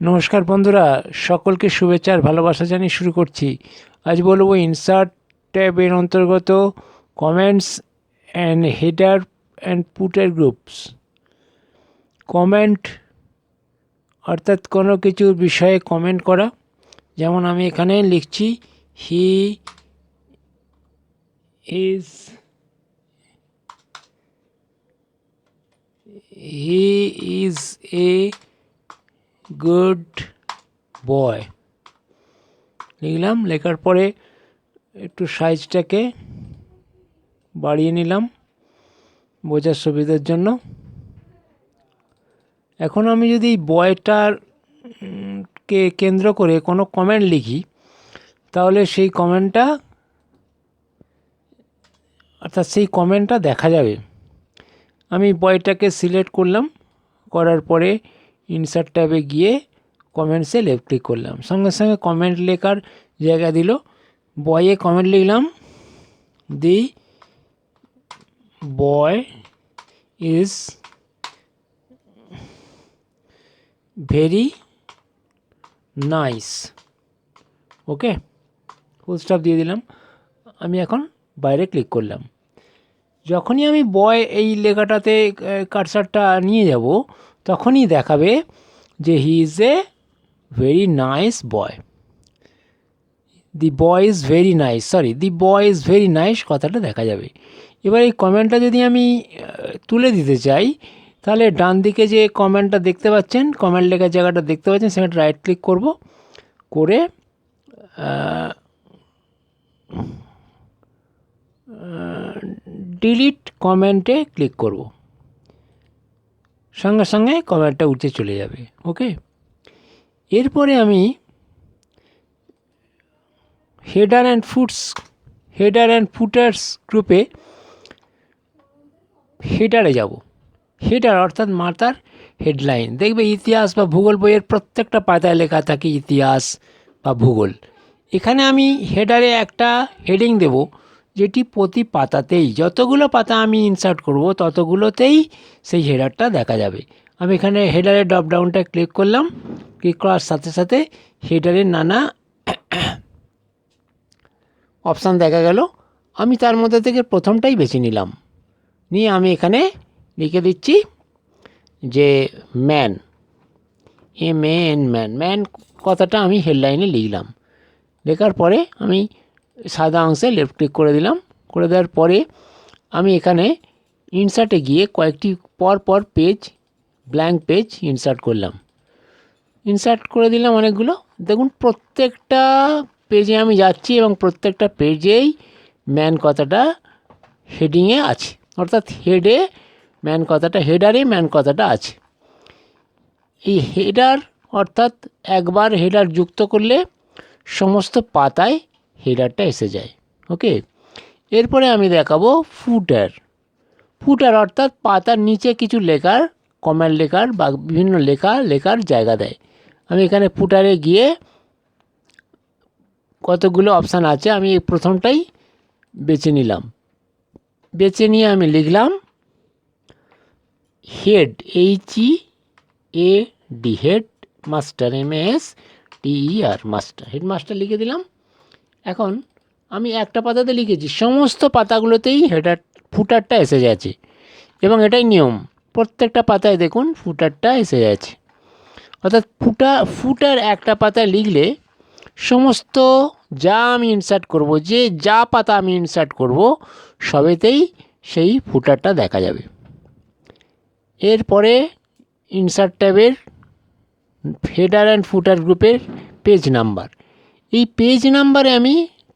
নমস্কার বন্ধুরা, সকলকে শুভেচ্ছা আর ভালোবাসা জানিয়ে শুরু করছি। আজ বলবো ইনসার্ট ট্যাবের অন্তর্গত comments and header and পুটার groups. Comment অর্থাৎ কোনো কিছুর বিষয়ে কমেন্ট করা। যেমন আমি এখানে লিখছি he is he is a good boy লিখলাম। লেখার পরে একটু সাইজটাকে বাড়িয়ে নিলাম বোঝার সুবিধার জন্য। এখন আমি যদি বয়টার কে কেন্দ্র করে কোনো কমেন্ট লিখি, তাহলে সেই কমেন্টটা দেখা যাবে। আমি বয়টাকে সিলেক্ট করলাম, করার পরে ইনসার্ট ট্যাবে গিয়ে কমেন্টসে লেফট ক্লিক করলাম, সঙ্গে সঙ্গে কমেন্ট লেখার জায়গা দিল। বয়ে কমেন্ট লিখলাম, the boy is very nice. Okay, full stop দিয়ে দিলাম। আমি এখন বাইরে ক্লিক করলাম। যখনই আমি বয় এই লেখাটাতে কার্সারটা নিয়ে যাব, তখনই দেখাবে যে he is a very nice boy. The boy is very nice, the boy is very nice কথাটা দেখা যাবে। এবার এই কমেন্টটা যদি আমি তুলে দিতে চাই, তাহলে ডান দিকে যে কমেন্টটা দেখতে পাচ্ছেন, কমেন্ট লেখার জায়গাটা দেখতে পাচ্ছেন, সেখানে রাইট ক্লিক করব, করে ডিলিট কমেন্টে ক্লিক করব। সঙ্গে সঙ্গে কমেন্টটা উঠে চলে যাবে। ওকে, এরপরে আমি হেডার অ্যান্ড ফুটার্স গ্রুপে হেডারে যাব। হেডার অর্থাৎ মাথার হেডলাইন। দেখবে ইতিহাস বা ভূগোল বইয়ের প্রত্যেকটা পাতায় লেখা থাকে ইতিহাস বা ভূগোল। এখানে আমি হেডারে একটা হেডিং দেব, যেটি প্রতি পাতাতেই, যতগুলো পাতা আমি ইনসার্ট করব ততগুলোতেই সেই হেডারটা দেখা যাবে। আমি এখানে হেডারের ড্রপডাউনটা ক্লিক করলাম। ক্লিক করার সাথে সাথে হেডারের নানা অপশান দেখা গেল। আমি তার মধ্যে থেকে প্রথমটাই বেছে নিলাম, নিয়ে আমি এখানে লিখে দিচ্ছি যে ম্যান, ম্যান কথাটা আমি হেডলাইনে লিখলাম। লেখার পরে আমি সাদা অংশে লেফট ক্লিক করে দিলাম। করে দেওয়ার পরে আমি এখানে ইনসার্টে গিয়ে কয়েকটি পর ব্ল্যাঙ্ক পেজ ইনসার্ট করলাম। ইনসার্ট করে দিলাম অনেকগুলো। দেখুন প্রত্যেকটা পেজে আমি যাচ্ছি এবং প্রত্যেকটা পেজেই ম্যান কথাটা হেডিংয়ে আছে, অর্থাৎ হেডারে ম্যান কথাটা আছে। এই হেডার অর্থাৎ একবার হেডার যুক্ত করলে সমস্ত পাতায় হেডারটা এসে যায়। ওকে, এরপরে আমি দেখাবো ফুটার অর্থাৎ পাতার নিচে কিছু লেখার, কমেন্ট লেখার বা বিভিন্ন লেখার জায়গা দেয়। আমি এখানে ফুটারে গিয়ে কতগুলো অপশান আছে, আমি এই প্রথমটাই বেছে নিলাম। বেছে নিয়ে আমি লিখলাম head, HEAD, head master, MASTER, master, headmaster লিখে দিলাম। এখন আমি একটা পাতাতে লিখেছি, সমস্ত পাতাগুলোতেই ফুটারটা এসে যাচ্ছে এবং এটাই নিয়ম। প্রত্যেকটা পাতায় দেখুন ফুটারটা এসে যাচ্ছে। অর্থাৎ ফুটার একটা পাতায় লিখলে সমস্ত যা আমি ইনসার্ট করব, যা পাতা আমি ইনসার্ট করব সবেতেই সেই ফুটারটা দেখা যাবে। এরপরে ইনসার্ট ট্যাবের হেডার অ্যান্ড ফুটার গ্রুপের পেজ নাম্বার, এই পেজ নাম্বারে আমি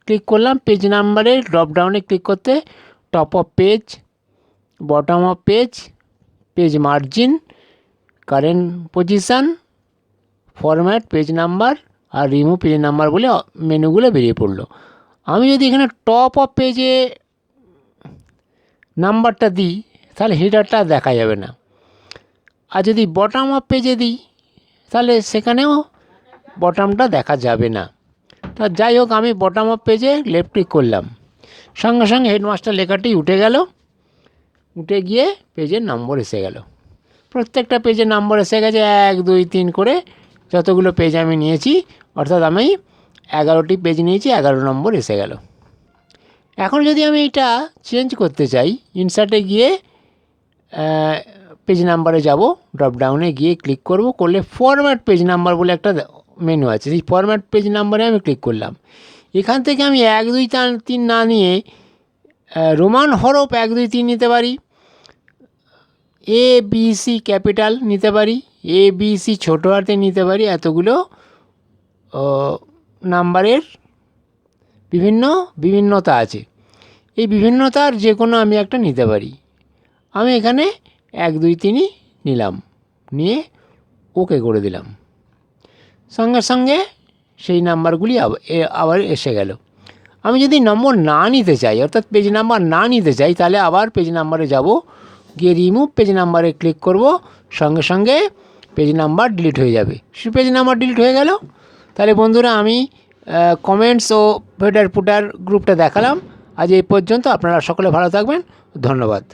ক্লিক করলাম। পেজ নাম্বারের ড্রপডাউনে ক্লিক করতে top of page, bottom of page margin, current position, format page number আর রিমুভ পেজ নাম্বার বলে মেনুগুলো বেরিয়ে পড়লো। আমি যদি এখানে টপ অফ পেজে নাম্বারটা দিই, তাহলে হেডারটা দেখা যাবে না। আর যদি বটম অফ পেজে দিই, তাহলে সেখানেও বটমটা দেখা যাবে না। তা যাই হোক, আমি বটম অফ পেজে লেফট ক্লিক করলাম, সঙ্গে সঙ্গে হেডমাস্টার লেখাটি উঠে গেল। উঠে গিয়ে পেজের নম্বর এসে গেল। প্রত্যেকটা পেজের নম্বর এসে গেছে 1 2 3 করে যতগুলো পেজ আমি নিয়েছি, অর্থাৎ আমি 11টি পেজ নিয়েছি, 11 নম্বর এসে গেল। এখন যদি আমি এটা চেঞ্জ করতে চাই, ইনসার্টে গিয়ে পেজ নাম্বারে যাব, ড্রপডাউনে গিয়ে ক্লিক করব, করলে ফরম্যাট পেজ নাম্বার বলে একটা মেনু আছে, সেই ফরম্যাট পেজ নাম্বারে আমি ক্লিক করলাম। এখান থেকে আমি 1 2 3 না নিয়ে রোমান হরফ 1 2 3 নিতে পারি, ABC ক্যাপিটাল নিতে পারি, ABC ছোটো হাতে নিতে পারি। এতগুলো নাম্বারের বিভিন্নতা আছে, এই বিভিন্নতার যে কোনো আমি একটা নিতে পারি। আমি এখানে 1 2 3 নিলাম, নিয়ে ওকে করে দিলাম। সঙ্গে সঙ্গে সেই নাম্বারগুলি আবার এসে গেল। আমি যদি নম্বর না নিতে চাই, অর্থাৎ পেজ নাম্বার না নিতে চাই, তাহলে আবার পেজ নাম্বারে যাব, গিয়ে রিমুভ পেজ নাম্বারে ক্লিক করব, সঙ্গে সঙ্গে পেজ নাম্বার ডিলিট হয়ে যাবে। পেজ নাম্বার ডিলিট হয়ে গেল। তাহলে বন্ধুরা, আমি কমেন্টস ও হেডার ফুটার গ্রুপটা দেখালাম। আজ এই পর্যন্ত। আপনারা সকলে ভালো থাকবেন, ধন্যবাদ।